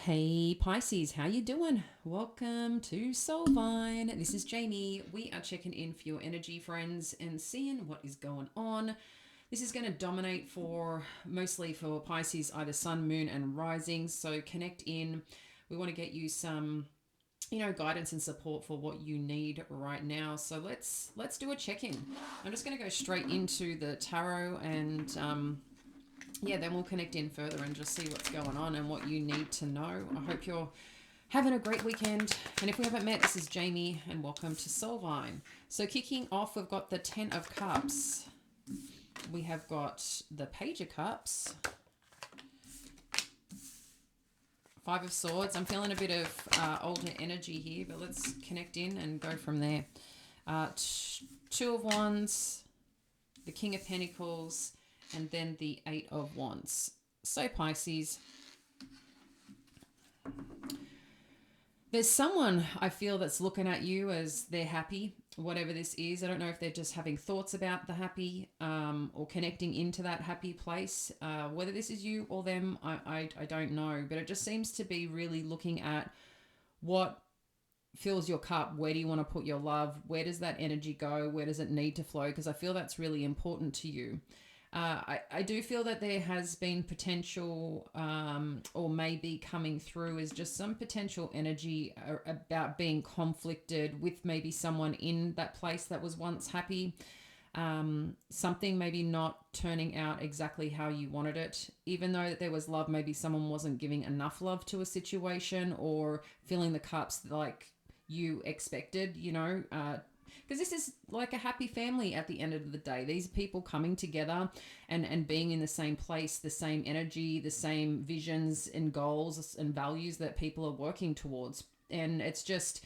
Hey Pisces, how you doing? Welcome to Soulvine. This is Jamie. We are checking in for your energy, friends, and seeing what is going on. This is going to dominate for mostly for Pisces, either Sun, Moon, and Rising. So connect in. We want to get you some, guidance and support for what you need right now. So let's do a check-in. I'm just going to go straight into the tarot and yeah, then we'll connect in further and just see what's going on and what you need to know. I hope you're having a great weekend. And if we haven't met, this is Jamie and welcome to Soulvine. So kicking off, we've got the Ten of Cups. We have got the Page of Cups. Five of Swords. I'm feeling a bit of older energy here, but let's connect in and go from there. Two of Wands, the King of Pentacles, and then the Eight of Wands. So Pisces, there's someone I feel that's looking at you as they're happy, whatever this is. I don't know if they're just having thoughts about the happy or connecting into that happy place. Whether this is you or them, I don't know. But it just seems to be really looking at what fills your cup. Where do you want to put your love? Where does that energy go? Where does it need to flow? Because I feel that's really important to you. I do feel that there has been potential or maybe coming through is just some potential energy about being conflicted with maybe someone in that place that was once happy. Something maybe not turning out exactly how you wanted it. Even though there was love, maybe someone wasn't giving enough love to a situation or filling the cups like you expected, because this is like a happy family at the end of the day. These people coming together and being in the same place, the same energy, the same visions and goals and values that people are working towards. And it's just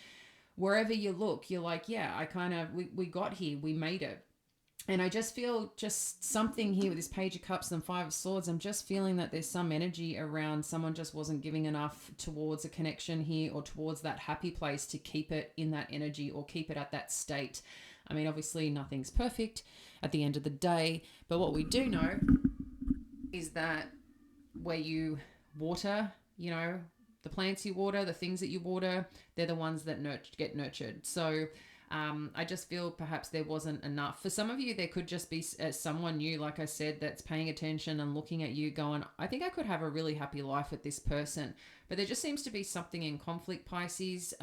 wherever you look, you're like, yeah, we got here, we made it. And I just feel just something here with this Page of Cups and Five of Swords. I'm just feeling that there's some energy around someone just wasn't giving enough towards a connection here or towards that happy place to keep it in that energy or keep it at that state. I mean, obviously nothing's perfect at the end of the day, but what we do know is that where you water, the plants you water, the things that you water, they're the ones that get nurtured. So I just feel perhaps there wasn't enough. For some of you, there could just be someone new, like I said, that's paying attention and looking at you going, I think I could have a really happy life with this person. But there just seems to be something in conflict, Pisces.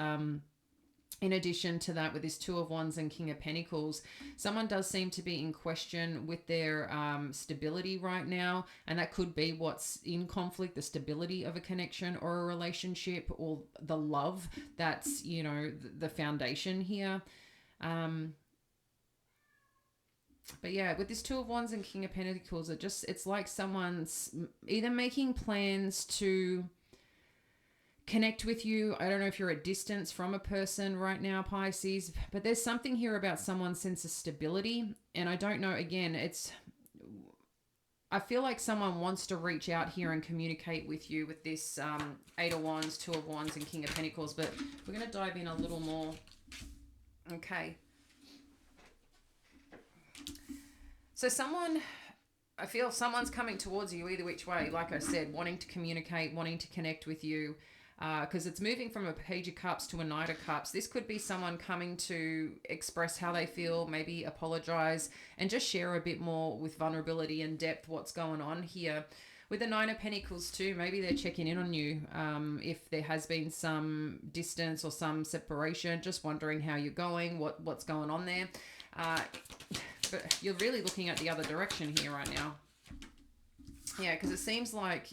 In addition to that, with this Two of Wands and King of Pentacles, someone does seem to be in question with their stability right now. And that could be what's in conflict, the stability of a connection or a relationship, or the love that's, the foundation here. But yeah, with this Two of Wands and King of Pentacles, it's like someone's either making plans to connect with you. I don't know if you're at distance from a person right now, Pisces, but there's something here about someone's sense of stability. And I don't know, again, I feel like someone wants to reach out here and communicate with you with this Eight of Wands, Two of Wands, and King of Pentacles. But we're going to dive in a little more. Okay. So I feel someone's coming towards you either which way, like I said, wanting to communicate, wanting to connect with you, because it's moving from a Page of Cups to a Knight of Cups. This could be someone coming to express how they feel, maybe apologize, and just share a bit more with vulnerability and depth what's going on here. With the Nine of Pentacles too, maybe they're checking in on you. If there has been some distance or some separation, just wondering how you're going, what's going on there. But you're really looking at the other direction here right now. Yeah, because it seems like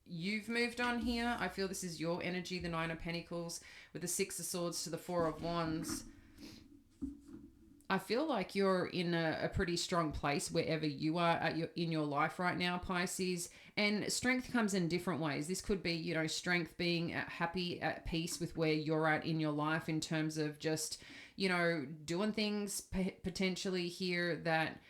you've moved on here. I feel this is your energy, the Nine of Pentacles, with the Six of Swords to the Four of Wands. I feel like you're in a pretty strong place wherever you are in your life right now, Pisces. And strength comes in different ways. This could be, strength being happy, at peace with where you're at in your life in terms of just, doing things potentially here that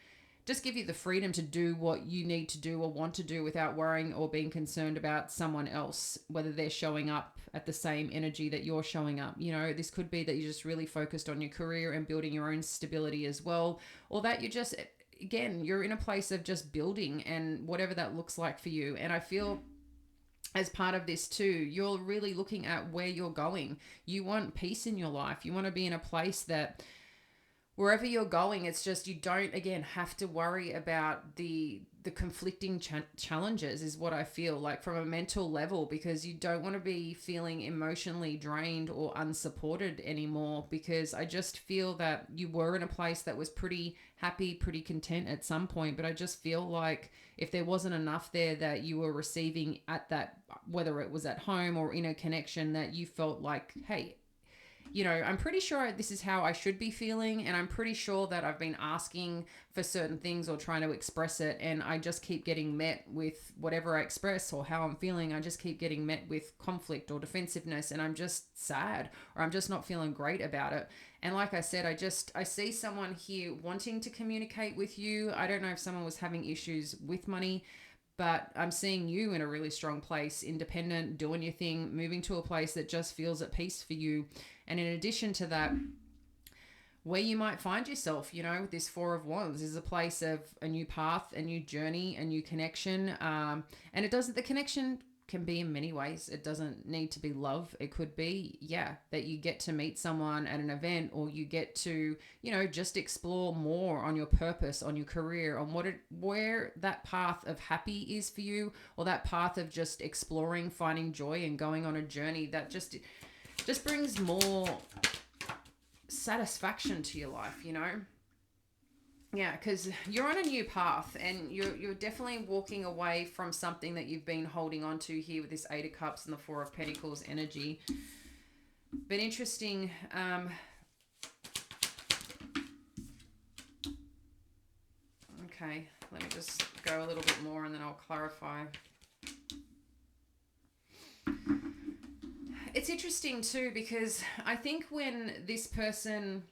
just give you the freedom to do what you need to do or want to do without worrying or being concerned about someone else, whether they're showing up at the same energy that you're showing up. This could be that you're just really focused on your career and building your own stability as well, or that you just, again, you're in a place of just building and whatever that looks like for you. And I feel as part of this too, you're really looking at where you're going. You want peace in your life. You want to be in a place that wherever you're going, it's just you don't again have to worry about the conflicting challenges is what I feel like from a mental level, because you don't want to be feeling emotionally drained or unsupported anymore, because I just feel that you were in a place that was pretty happy, pretty content at some point, but I just feel like if there wasn't enough there that you were receiving at that, whether it was at home or in a connection, that you felt like, hey, I'm pretty sure this is how I should be feeling. And I'm pretty sure that I've been asking for certain things or trying to express it. And I just keep getting met with whatever I express or how I'm feeling. I just keep getting met with conflict or defensiveness. And I'm just sad, or I'm just not feeling great about it. And like I said, I see someone here wanting to communicate with you. I don't know if someone was having issues with money, but I'm seeing you in a really strong place, independent, doing your thing, moving to a place that just feels at peace for you. And in addition to that, where you might find yourself, with this Four of Wands is a place of a new path, a new journey, a new connection. And the connection can be in many ways. It doesn't need to be love. It could be, that you get to meet someone at an event, or you get to, just explore more on your purpose, on your career, on where that path of happy is for you, or that path of just exploring, finding joy and going on a journey that just brings more satisfaction to your life, Yeah, because you're on a new path, and you're definitely walking away from something that you've been holding on to here with this Eight of Cups and the Four of Pentacles energy. But interesting. Okay, let me just go a little bit more and then I'll clarify. It's interesting too, because I think when this person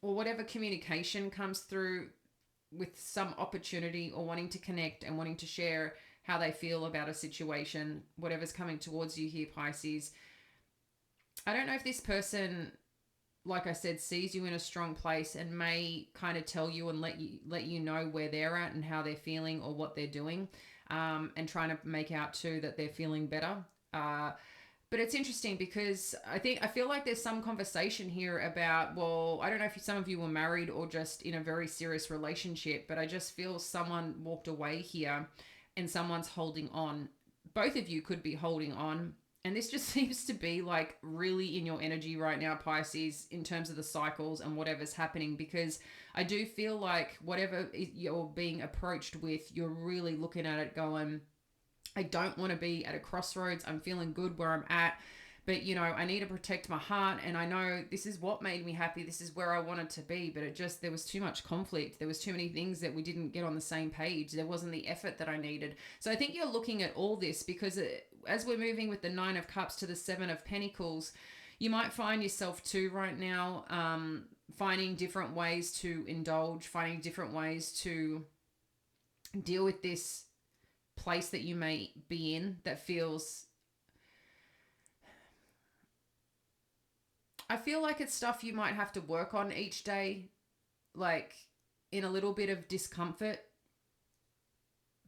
or whatever communication comes through with some opportunity or wanting to connect and wanting to share how they feel about a situation, whatever's coming towards you here, Pisces, I don't know if this person, like I said, sees you in a strong place and may kind of tell you and let you know where they're at and how they're feeling or what they're doing, and trying to make out too that they're feeling better. But it's interesting because I feel like there's some conversation here about, well, I don't know if some of you were married or just in a very serious relationship, but I just feel someone walked away here and someone's holding on. Both of you could be holding on. And this just seems to be like really in your energy right now, Pisces, in terms of the cycles and whatever's happening, because I do feel like whatever you're being approached with, you're really looking at it going, I don't want to be at a crossroads. I'm feeling good where I'm at, but I need to protect my heart. And I know this is what made me happy. This is where I wanted to be, but there was too much conflict. There was too many things that we didn't get on the same page. There wasn't the effort that I needed. So I think you're looking at all this because as we're moving with the Nine of Cups to the Seven of Pentacles, you might find yourself too right now, finding different ways to indulge, finding different ways to deal with this place that you may be in that feels, I feel like it's stuff you might have to work on each day, like in a little bit of discomfort,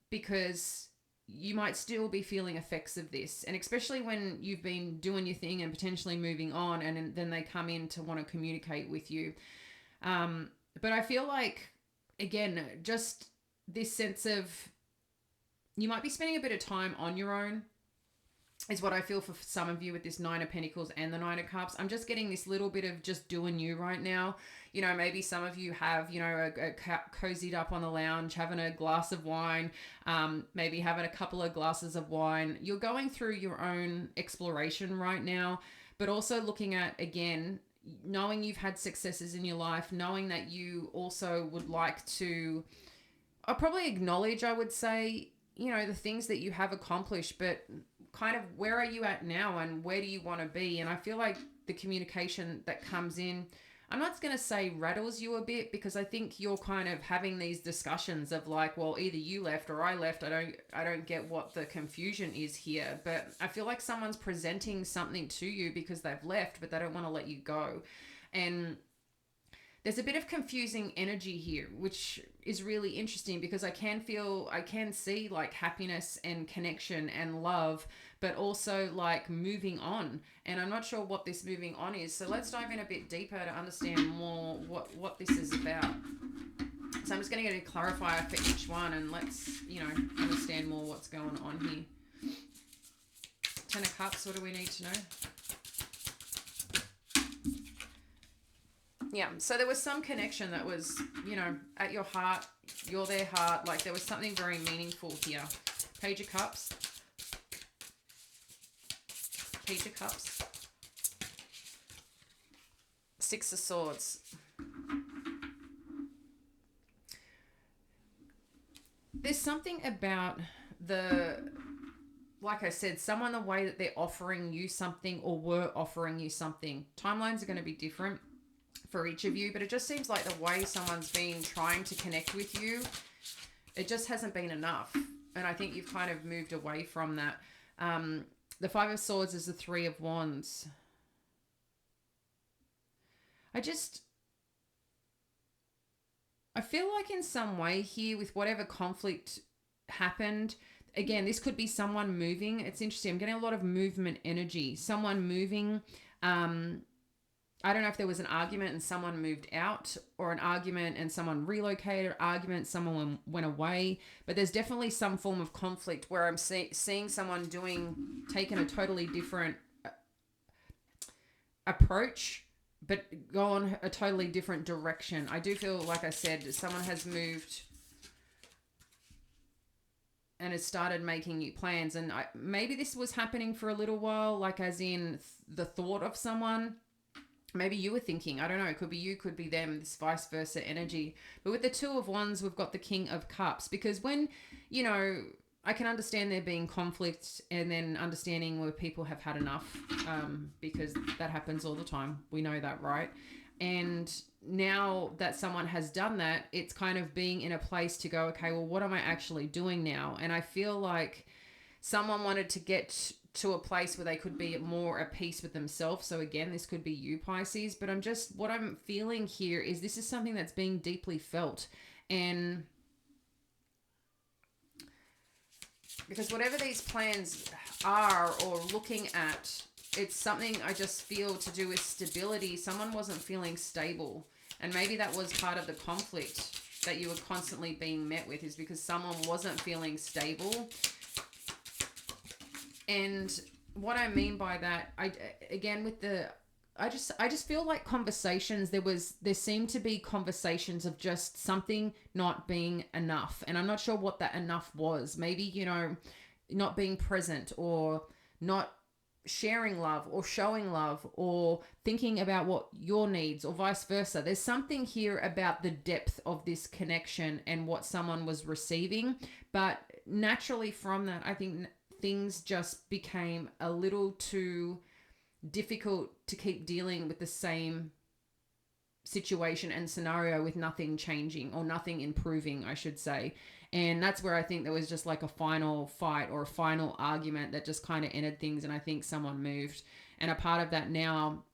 because you might still be feeling effects of this. And especially when you've been doing your thing and potentially moving on, and then they come in to want to communicate with you. But I feel like, again, just this sense of, you might be spending a bit of time on your own is what I feel for some of you with this Nine of Pentacles and the Nine of Cups. I'm just getting this little bit of just doing you right now. Maybe some of you have, cozied up on the lounge, having a glass of wine, maybe having a couple of glasses of wine. You're going through your own exploration right now, but also looking at, again, knowing you've had successes in your life, knowing that you also would like to, I'll probably acknowledge, I would say, the things that you have accomplished, but kind of where are you at now and where do you want to be? And I feel like the communication that comes in, I'm not going to say rattles you a bit, because I think you're kind of having these discussions of like, well, either you left or I left. I don't get what the confusion is here, but I feel like someone's presenting something to you because they've left, but they don't want to let you go. And there's a bit of confusing energy here, which is really interesting because I can see like happiness and connection and love, but also like moving on. And I'm not sure what this moving on is. So let's dive in a bit deeper to understand more what this is about. So I'm just going to get a clarifier for each one, and let's, understand more what's going on here. Ten of Cups, what do we need to know? Yeah, so there was some connection that was, at your heart, you're their heart. Like there was something very meaningful here. Page of Cups. Page of Cups. Six of Swords. There's something about like I said, someone, the way that they're offering you something or were offering you something. Timelines are going to be different for each of you, but it just seems like the way someone's been trying to connect with you, it just hasn't been enough. And I think you've kind of moved away from that. The Five of Swords is the Three of Wands. I feel like in some way here, with whatever conflict happened, again, this could be someone moving. It's interesting. I'm getting a lot of movement energy. Someone moving. I don't know if there was an argument and someone moved out, or an argument and someone relocated, or argument, someone went away. But there's definitely some form of conflict where I'm seeing someone taking a totally different approach, but gone a totally different direction. I do feel, like I said, someone has moved and has started making new plans. And maybe this was happening for a little while, like as in the thought of someone. Maybe you were thinking, I don't know, it could be you, could be them, this vice versa energy. But with the Two of Wands, we've got the King of Cups. Because when, I can understand there being conflict, and then understanding where people have had enough, because that happens all the time. We know that, right? And now that someone has done that, it's kind of being in a place to go, okay, well, what am I actually doing now? And I feel like someone wanted to get to a place where they could be more at peace with themselves. So again, this could be you, Pisces, but what I'm feeling here is this is something that's being deeply felt. And because whatever these plans are or looking at, it's something I just feel to do with stability. Someone wasn't feeling stable. And maybe that was part of the conflict that you were constantly being met with, is because someone wasn't feeling stable. And what I mean by that, I just feel like conversations, there seemed to be conversations of just something not being enough. And I'm not sure what that enough was. Maybe, not being present, or not sharing love, or showing love, or thinking about what your needs, or vice versa. There's something here about the depth of this connection and what someone was receiving. But naturally from that, I think things just became a little too difficult to keep dealing with the same situation and scenario with nothing changing, or nothing improving, I should say. And that's where I think there was just like a final fight or a final argument that just kind of ended things. And I think someone moved. And a part of that now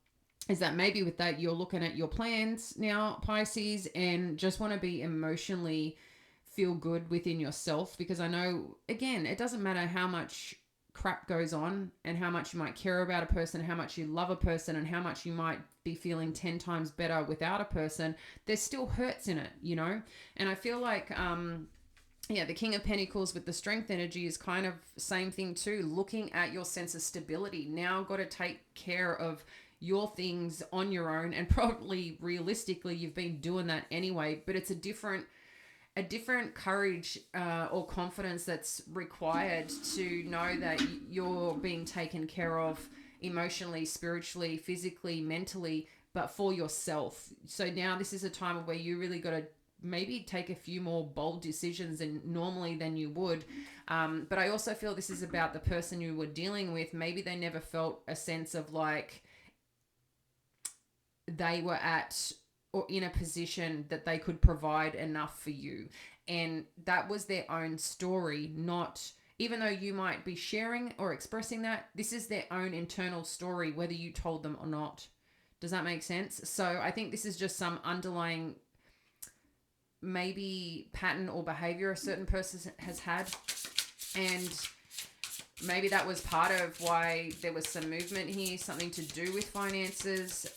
is that maybe with that, you're looking at your plans now, Pisces, and just want to be emotionally feel good within yourself. Because I know, again, it doesn't matter how much crap goes on and how much you might care about a person, how much you love a person, and how much you might be feeling 10 times better without a person, there's still hurts in it, And I feel like the King of Pentacles with the Strength energy is kind of same thing too, looking at your sense of stability. Now got to take care of your things on your own, and probably realistically you've been doing that anyway, but it's a different courage or confidence that's required to know that you're being taken care of emotionally, spiritually, physically, mentally, but for yourself. So now this is a time where you really got to maybe take a few more bold decisions than you would. But I also feel this is about the person you were dealing with. Maybe they never felt a sense of like they were at or in a position that they could provide enough for you. And that was their own story, not, even though you might be sharing or expressing that, this is their own internal story, whether you told them or not. Does that make sense? So I think this is just some underlying maybe pattern or behavior a certain person has had. And maybe that was part of why there was some movement here, something to do with finances,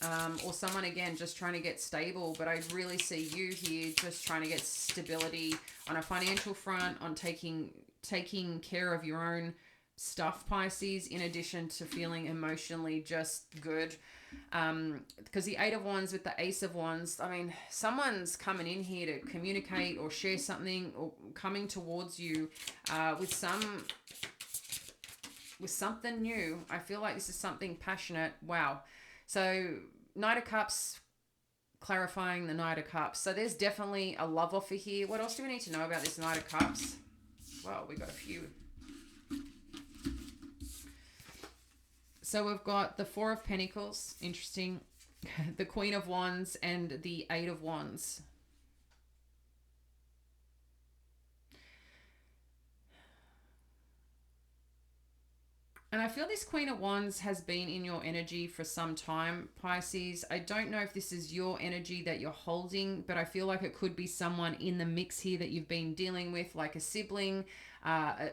or someone, again, just trying to get stable. But I really see you here just trying to get stability on a financial front, on taking care of your own stuff, Pisces, in addition to feeling emotionally just good. Because the Eight of Wands with the Ace of Wands, I mean, someone's coming in here to communicate or share something, or coming towards you with something new. I feel like this is something passionate. Wow. So Knight of Cups, clarifying the Knight of Cups. So there's definitely a love offer here. What else do we need to know about this Knight of Cups? Well, we got a few. So we've got the Four of Pentacles, interesting, the Queen of Wands, and the Eight of Wands. And I feel this Queen of Wands has been in your energy for some time, Pisces. I don't know if this is your energy that you're holding, but I feel like it could be someone in the mix here that you've been dealing with, like a sibling, a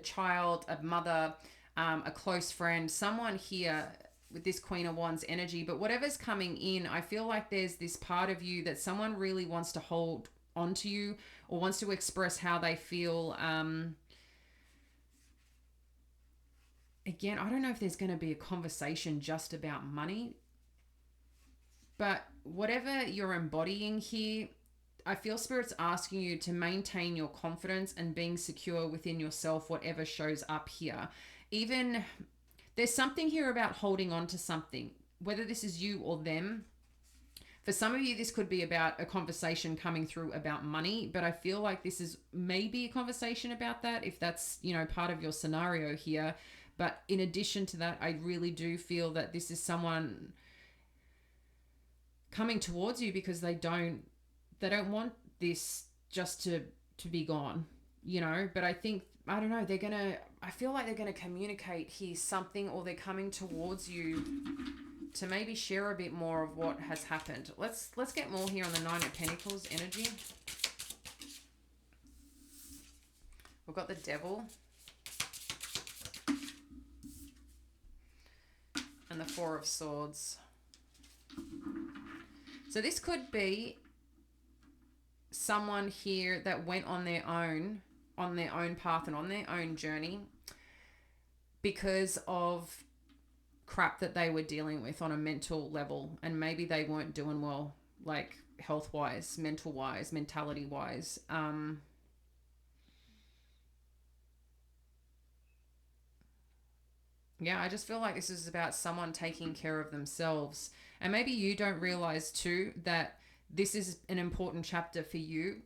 child, a mother, a close friend, someone here with this Queen of Wands energy. But whatever's coming in, I feel like there's this part of you that someone really wants to hold onto you, or wants to express how they feel. Again, I don't know if there's going to be a conversation just about money, but whatever you're embodying here, I feel Spirit's asking you to maintain your confidence and being secure within yourself, whatever shows up here. Even there's something here about holding on to something, whether this is you or them. For some of you, this could be about a conversation coming through about money, but I feel like this is maybe a conversation about that, if that's, part of your scenario here. But in addition to that, I really do feel that this is someone coming towards you because they don't want this just to be gone, but I think, I don't know, I feel like they're going to communicate here something, or they're coming towards you to maybe share a bit more of what has happened. Let's get more here on the Nine of Pentacles energy. We've got the Devil and the Four of Swords. So this could be someone here that went on their own path and on their own journey because of crap that they were dealing with on a mental level, and maybe they weren't doing well, like health wise, mental wise, mentality wise. Yeah, I just feel like this is about someone taking care of themselves. And maybe you don't realize too that this is an important chapter for you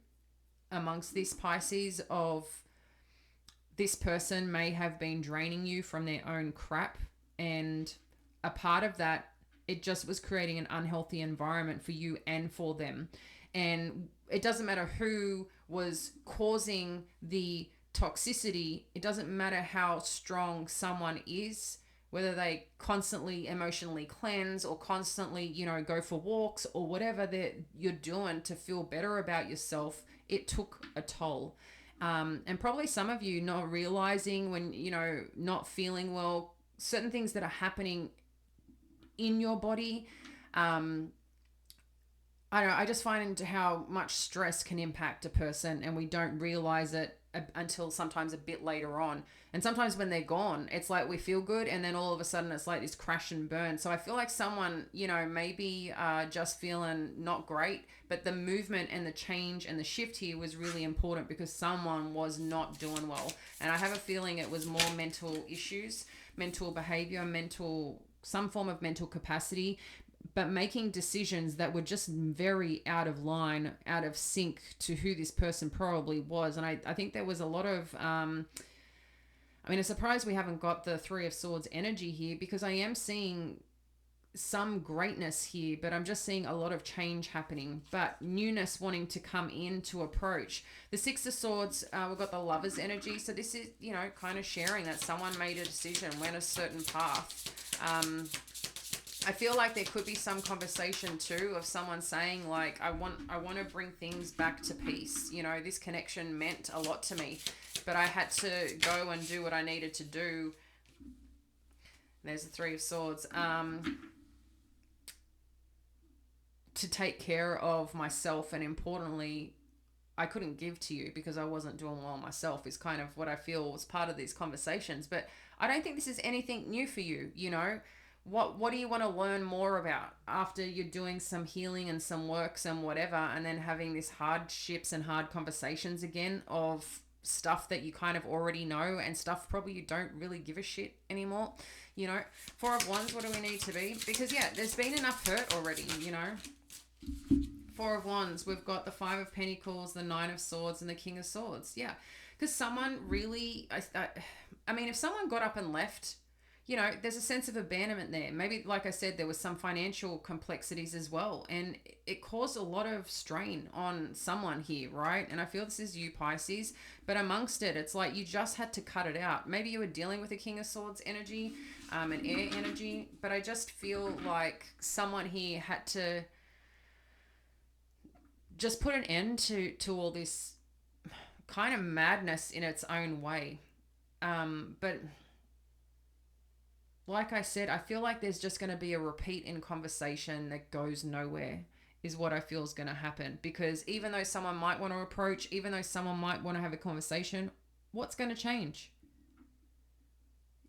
amongst this, Pisces, of this person may have been draining you from their own crap. And a part of that, it just was creating an unhealthy environment for you and for them. And it doesn't matter who was causing the toxicity. It doesn't matter how strong someone is, whether they constantly emotionally cleanse or constantly, go for walks or whatever that you're doing to feel better about yourself. It took a toll. And probably some of you not realizing when, not feeling well, certain things that are happening in your body. I don't know, I just find how much stress can impact a person, and we don't realize it until sometimes a bit later on. And sometimes when they're gone, it's like we feel good, and then all of a sudden it's like this crash and burn. So I feel like someone, maybe just feeling not great, but the movement and the change and the shift here was really important because someone was not doing well. And I have a feeling it was more mental issues, mental behavior, some form of mental capacity, but making decisions that were just very out of line, out of sync to who this person probably was. And I think there was a lot of, I'm surprised we haven't got the Three of Swords energy here, because I am seeing some greatness here, but I'm just seeing a lot of change happening, but newness wanting to come in to approach. The Six of Swords, we've got the Lover's energy. So this is, kind of sharing that someone made a decision, went a certain path. I feel like there could be some conversation too of someone saying like, I want to bring things back to peace. You know, this connection meant a lot to me, but I had to go and do what I needed to do. There's the Three of Swords. To take care of myself, and importantly, I couldn't give to you because I wasn't doing well myself, is kind of what I feel was part of these conversations. But I don't think this is anything new for you, you know. What do you want to learn more about after you're doing some healing and some works and whatever, and then having these hardships and hard conversations again of stuff that you kind of already know and stuff probably you don't really give a shit anymore, you know. Four of Wands, what do we need to be? Because yeah, there's been enough hurt already, you know. Four of Wands, we've got the Five of Pentacles, the Nine of Swords, and the King of Swords. Yeah, because someone really, I mean, if someone got up and left, you know, there's a sense of abandonment there. Maybe, like I said, there was some financial complexities as well, and it caused a lot of strain on someone here, right? And I feel this is you, Pisces, but amongst it, it's like you just had to cut it out. Maybe you were dealing with a King of Swords energy, an air energy, but I just feel like someone here had to just put an end to all this kind of madness in its own way. But like I said, I feel like there's just going to be a repeat in conversation that goes nowhere, is what I feel is going to happen. Because even though someone might want to approach, even though someone might want to have a conversation, what's going to change?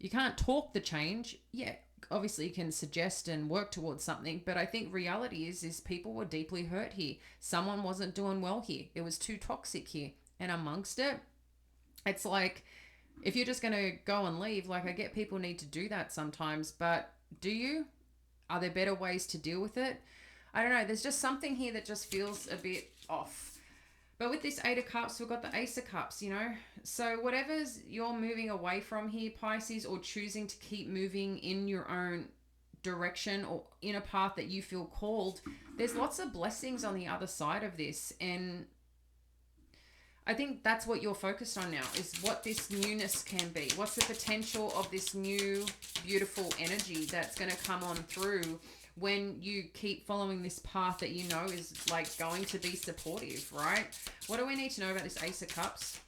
You can't talk the change. Yeah, obviously you can suggest and work towards something, but I think reality is people were deeply hurt here. Someone wasn't doing well here. It was too toxic here. And amongst it, it's like, if you're just going to go and leave, like I get people need to do that sometimes, but do you? Are there better ways to deal with it? I don't know. There's just something here that just feels a bit off. But with this Eight of Cups, we've got the Ace of Cups, you know. So whatever's you're moving away from here, Pisces, or choosing to keep moving in your own direction or in a path that you feel called, there's lots of blessings on the other side of this. And I think that's what you're focused on now, is what this newness can be. What's the potential of this new, beautiful energy that's going to come on through when you keep following this path that you know is like going to be supportive, right? What do we need to know about this Ace of Cups?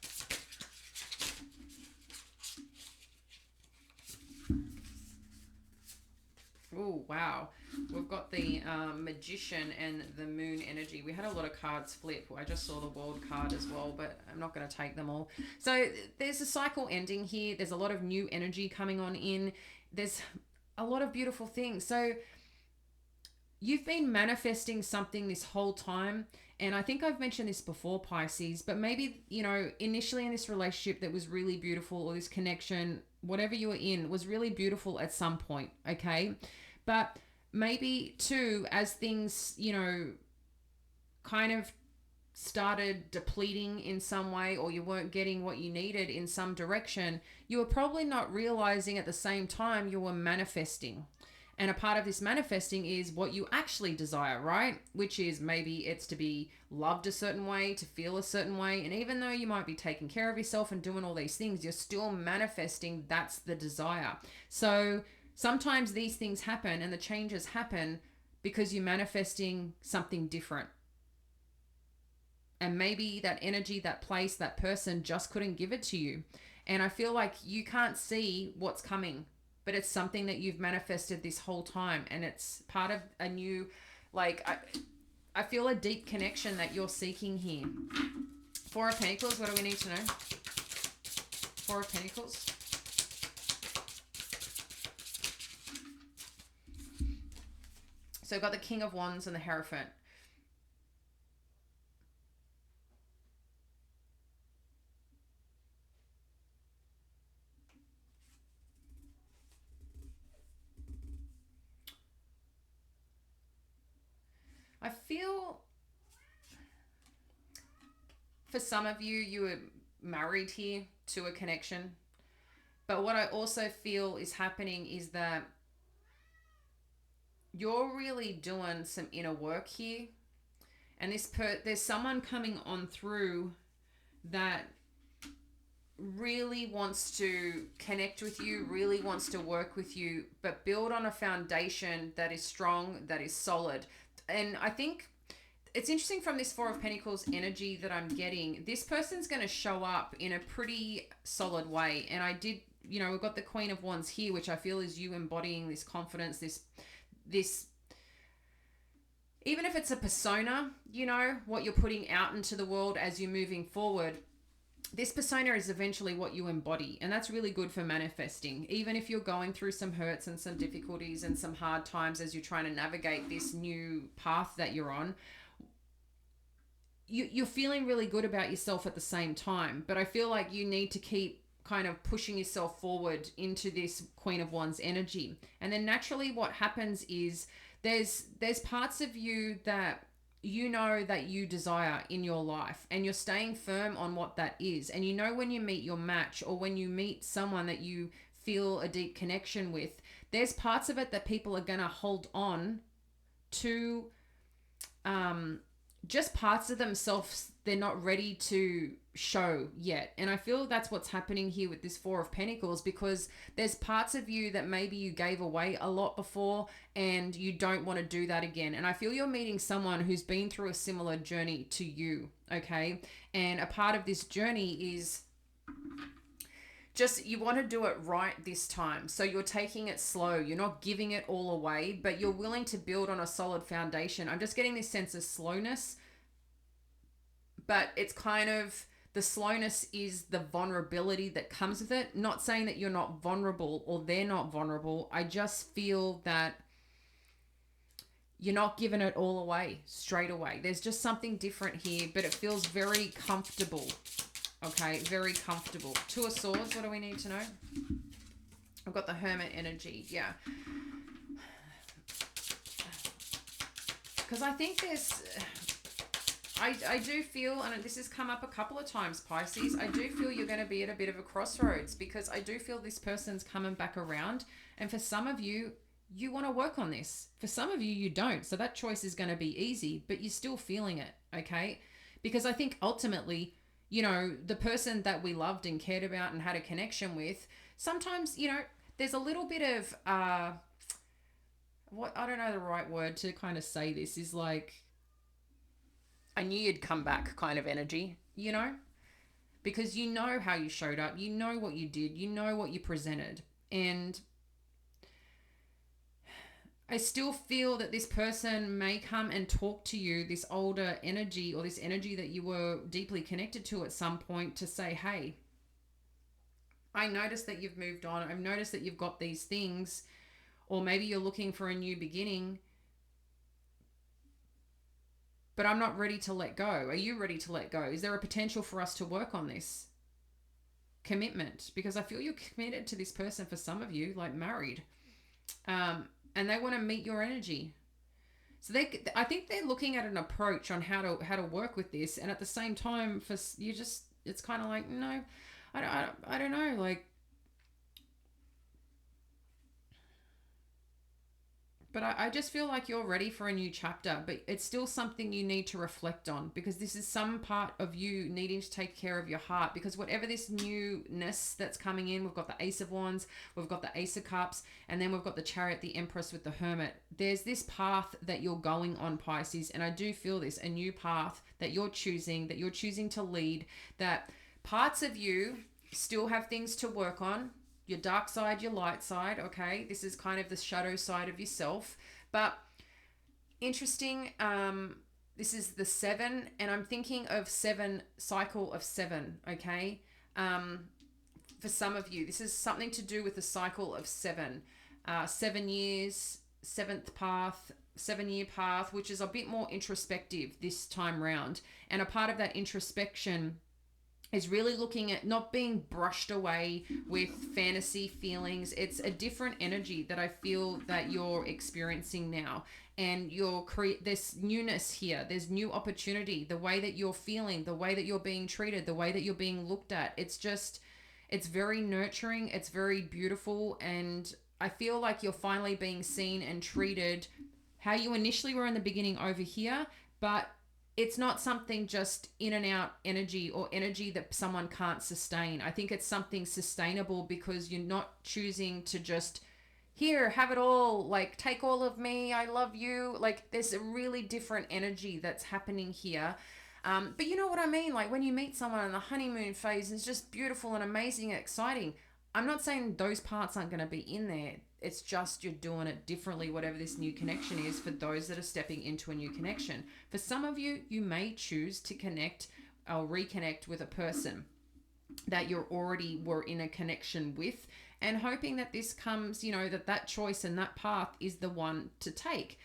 Oh, wow. We've got the Magician and the Moon energy. We had a lot of cards flip. I just saw the World card as well, but I'm not going to take them all. So there's a cycle ending here. There's a lot of new energy coming on in. There's a lot of beautiful things. So you've been manifesting something this whole time. And I think I've mentioned this before, Pisces, but maybe, you know, initially in this relationship that was really beautiful, or this connection, whatever you were in, was really beautiful at some point, okay? But maybe too, as things, you know, kind of started depleting in some way, or you weren't getting what you needed in some direction, you were probably not realizing at the same time you were manifesting. And a part of this manifesting is what you actually desire, right? Which is maybe it's to be loved a certain way, to feel a certain way. And even though you might be taking care of yourself and doing all these things, you're still manifesting that's the desire. So sometimes these things happen and the changes happen because you're manifesting something different. And maybe that energy, that place, that person just couldn't give it to you. And I feel like you can't see what's coming, but it's something that you've manifested this whole time, and it's part of a new, like, I feel a deep connection that you're seeking here. Four of Pentacles, what do we need to know? Four of Pentacles. So I've got the King of Wands and the Hierophant. I feel for some of you, you were married here to a connection. But what I also feel is happening is that you're really doing some inner work here. And there's someone coming on through that really wants to connect with you, really wants to work with you, but build on a foundation that is strong, that is solid. And I think it's interesting from this Four of Pentacles energy that I'm getting, this person's going to show up in a pretty solid way. And I did, you know, we've got the Queen of Wands here, which I feel is you embodying this confidence, this, even if it's a persona, you know, what you're putting out into the world as you're moving forward, this persona is eventually what you embody. And that's really good for manifesting. Even if you're going through some hurts and some difficulties and some hard times as you're trying to navigate this new path that you're on, you're feeling really good about yourself at the same time. But I feel like you need to keep kind of pushing yourself forward into this Queen of Wands energy. And then naturally what happens is there's parts of you that you know that you desire in your life, and you're staying firm on what that is. And you know, when you meet your match, or when you meet someone that you feel a deep connection with, there's parts of it that people are going to hold on to, just parts of themselves they're not ready to show yet. And I feel that's what's happening here with this Four of Pentacles, because there's parts of you that maybe you gave away a lot before and you don't want to do that again. And I feel you're meeting someone who's been through a similar journey to you, okay? And a part of this journey is just you want to do it right this time. So you're taking it slow. You're not giving it all away, but you're willing to build on a solid foundation. I'm just getting this sense of slowness, but it's kind of, the slowness is the vulnerability that comes with it. Not saying that you're not vulnerable or they're not vulnerable. I just feel that you're not giving it all away straight away. There's just something different here, but it feels very comfortable. Okay, very comfortable. Two of Swords, what do we need to know? I've got the Hermit energy, yeah. Because I think there's... I do feel, and this has come up a couple of times, Pisces, I do feel you're going to be at a bit of a crossroads, because I do feel this person's coming back around. And for some of you, you want to work on this. For some of you, you don't. So that choice is going to be easy, but you're still feeling it, okay? Because I think ultimately, you know, the person that we loved and cared about and had a connection with, sometimes, you know, there's a little bit of, what, I don't know the right word to kind of say this, is like, I knew you'd come back kind of energy, you know, because you know how you showed up, you know what you did, you know what you presented. And I still feel that this person may come and talk to you, this older energy, or this energy that you were deeply connected to at some point, to say, hey, I noticed that you've moved on. I've noticed that you've got these things, or maybe you're looking for a new beginning, but I'm not ready to let go. Are you ready to let go? Is there a potential for us to work on this? Commitment, because I feel you're committed to this person, for some of you, like married. And they want to meet your energy. So I think they're looking at an approach on how to work with this. And at the same time, for you, just, it's kind of like, no, I don't know. Like, but I just feel like you're ready for a new chapter, but it's still something you need to reflect on, because this is some part of you needing to take care of your heart, because whatever this newness that's coming in, we've got the Ace of Wands, we've got the Ace of Cups, and then we've got the Chariot, the Empress with the Hermit. There's this path that you're going on, Pisces, and I do feel this, a new path that you're choosing to lead, that parts of you still have things to work on. Your dark side, your light side, okay? This is kind of the shadow side of yourself. But interesting, this is the 7, and I'm thinking of 7, cycle of 7, okay? For some of you, this is something to do with the cycle of 7. 7 years, 7th path, 7-year path, which is a bit more introspective this time round. And a part of that introspection is really looking at not being brushed away with fantasy feelings. It's a different energy that I feel that you're experiencing now. And there's newness here. There's new opportunity. The way that you're feeling, the way that you're being treated, the way that you're being looked at. It's very nurturing. It's very beautiful. And I feel like you're finally being seen and treated how you initially were in the beginning over here, but it's not something just in and out energy or energy that someone can't sustain. I think it's something sustainable because you're not choosing to just here, have it all, like take all of me, I love you. Like there's a really different energy that's happening here. But you know what I mean? Like when you meet someone in the honeymoon phase, it's just beautiful and amazing and exciting. I'm not saying those parts aren't going to be in there. It's just you're doing it differently, whatever this new connection is for those that are stepping into a new connection. For some of you, you may choose to connect or reconnect with a person that you already were in a connection with, and hoping that this comes, that choice and that path is the one to take.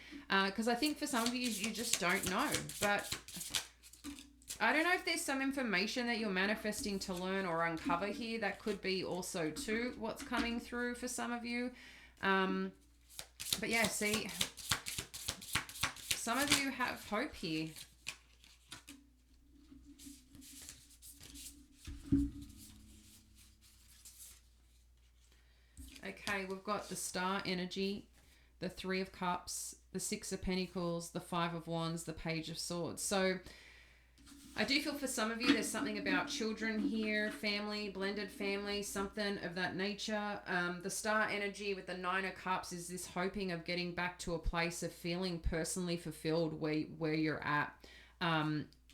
Because I think for some of you, you just don't know. But I don't know if there's some information that you're manifesting to learn or uncover here. That could be also too what's coming through for some of you. But yeah, see, some of you have hope here. Okay, we've got the Star energy, the Three of Cups, the Six of Pentacles, the Five of Wands, the Page of Swords. So I do feel for some of you there's something about children here, family, blended family, something of that nature. The Star energy with the Nine of Cups is this hoping of getting back to a place of feeling personally fulfilled where you're at.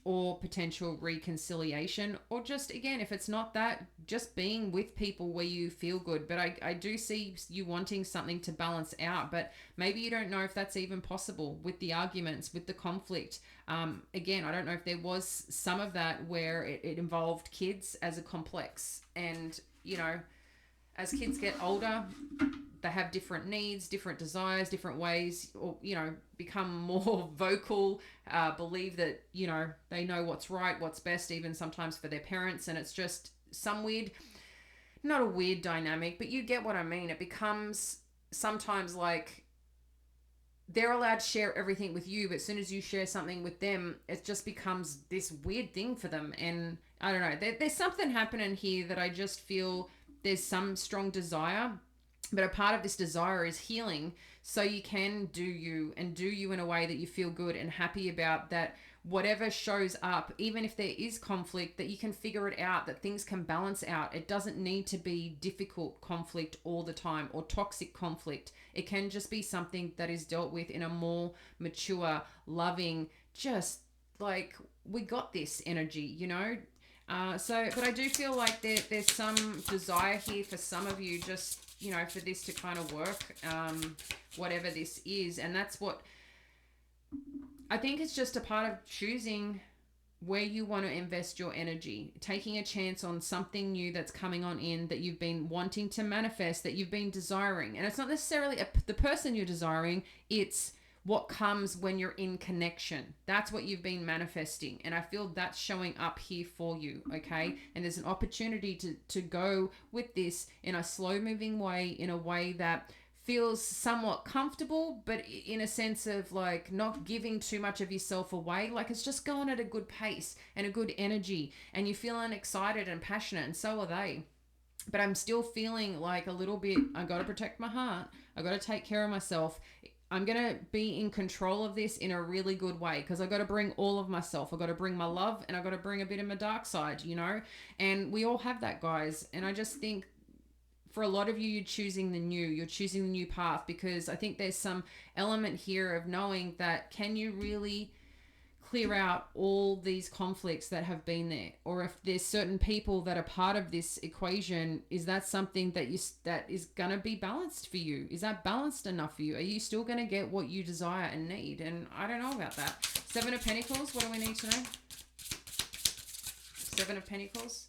Or potential reconciliation, or just again, if it's not that, just being with people where you feel good. But I do see you wanting something to balance out, but maybe you don't know if that's even possible with the arguments, with the conflict. Again, I don't know if there was some of that where it involved kids as a complex, and as kids get older, they have different needs, different desires, different ways, or become more vocal, believe that they know what's right, what's best, even sometimes for their parents. And it's just some weird, not a weird dynamic, but you get what I mean. It becomes sometimes like they're allowed to share everything with you, but as soon as you share something with them, it just becomes this weird thing for them. And I don't know, there's something happening here that I just feel there's some strong desire, but a part of this desire is healing, so you can do you in a way that you feel good and happy about, that whatever shows up, even if there is conflict, that you can figure it out, that things can balance out. It doesn't need to be difficult conflict all the time or toxic conflict. It can just be something that is dealt with in a more mature, loving, just like we got this energy, but I do feel like there's some desire here for some of you, just for this to kind of work, whatever this is. And that's what I think. It's just a part of choosing where you want to invest your energy, taking a chance on something new that's coming on in, that you've been wanting to manifest, that you've been desiring. And it's not necessarily the person you're desiring, it's what comes when you're in connection. That's what you've been manifesting. And I feel that's showing up here for you, okay? And there's an opportunity to go with this in a slow moving way, in a way that feels somewhat comfortable, but in a sense of like not giving too much of yourself away. Like it's just going at a good pace and a good energy, and you're feeling excited and passionate, and so are they. But I'm still feeling like a little bit, I got to protect my heart. I got to take care of myself. I'm going to be in control of this in a really good way, because I got to bring all of myself. I got to bring my love, and I got to bring a bit of my dark side, and we all have that, guys. And I just think for a lot of you, you're choosing the new path, because I think there's some element here of knowing that, can you really clear out all these conflicts that have been there? Or if there's certain people that are part of this equation, is that something that is going to be balanced for you? Is that balanced enough for you? Are you still going to get what you desire and need? And I don't know about that. Seven of Pentacles, what do we need to know? Seven of Pentacles.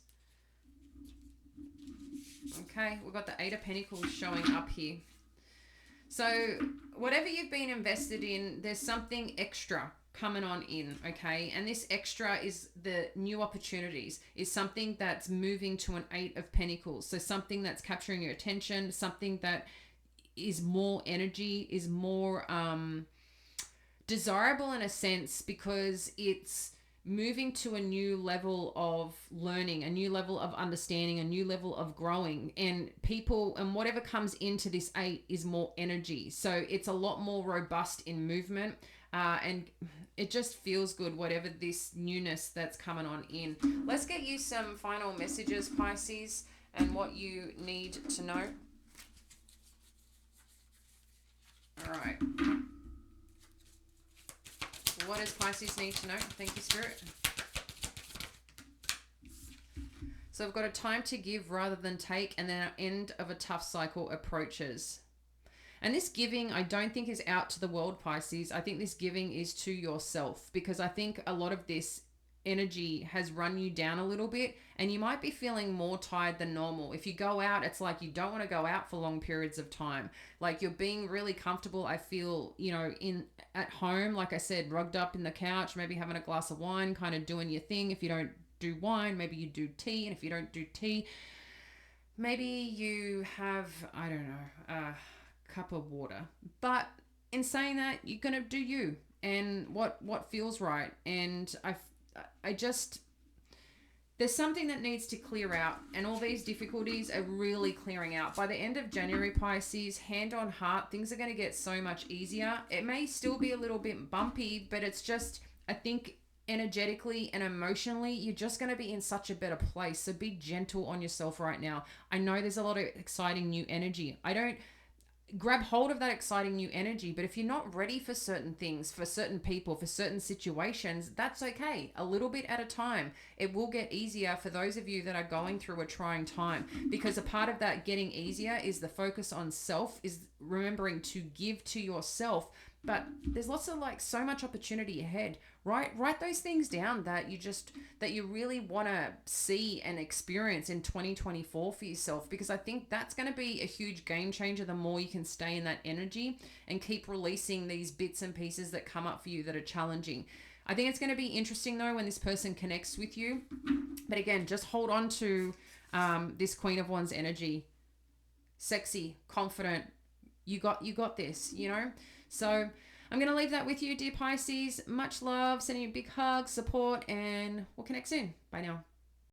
Okay, we've got the Eight of Pentacles showing up here. So whatever you've been invested in, there's something extra coming on in, okay? And this extra is the new opportunities, is something that's moving to an Eight of Pentacles. So something that's capturing your attention, something that is more energy, is more desirable in a sense, because it's moving to a new level of learning, a new level of understanding, a new level of growing. And people, and whatever comes into this Eight is more energy. So it's a lot more robust in movement. And it just feels good, whatever this newness that's coming on in. Let's get you some final messages, Pisces, and what you need to know. All right. What does Pisces need to know? Thank you, Spirit. So I've got a time to give rather than take, and then an end of a tough cycle approaches. And this giving, I don't think is out to the world, Pisces. I think this giving is to yourself, because I think a lot of this energy has run you down a little bit, and you might be feeling more tired than normal. If you go out, it's like you don't want to go out for long periods of time. Like you're being really comfortable, I feel, in at home, like I said, rugged up in the couch, maybe having a glass of wine, kind of doing your thing. If you don't do wine, maybe you do tea. And if you don't do tea, maybe you have, I don't know, a cup of water. But in saying that, you're going to do you and what feels right. And I just, there's something that needs to clear out, and all these difficulties are really clearing out. By the end of January, Pisces, hand on heart, things are going to get so much easier. It may still be a little bit bumpy, but it's just, I think energetically and emotionally, you're just going to be in such a better place. So be gentle on yourself right now. I know there's a lot of exciting new energy. I don't grab hold of that exciting new energy, but if you're not ready for certain things, for certain people, for certain situations, that's okay. A little bit at a time. It will get easier for those of you that are going through a trying time, because a part of that getting easier is the focus on self, is remembering to give to yourself. But there's lots of so much opportunity ahead. Write those things down that you really want to see and experience in 2024 for yourself, because I think that's going to be a huge game changer. The more you can stay in that energy and keep releasing these bits and pieces that come up for you that are challenging. I think it's going to be interesting though when this person connects with you. But again, just hold on to this Queen of Wands energy. Sexy, confident. You got this, So I'm going to leave that with you, dear Pisces. Much love, sending you a big hug, support, and we'll connect soon. Bye now.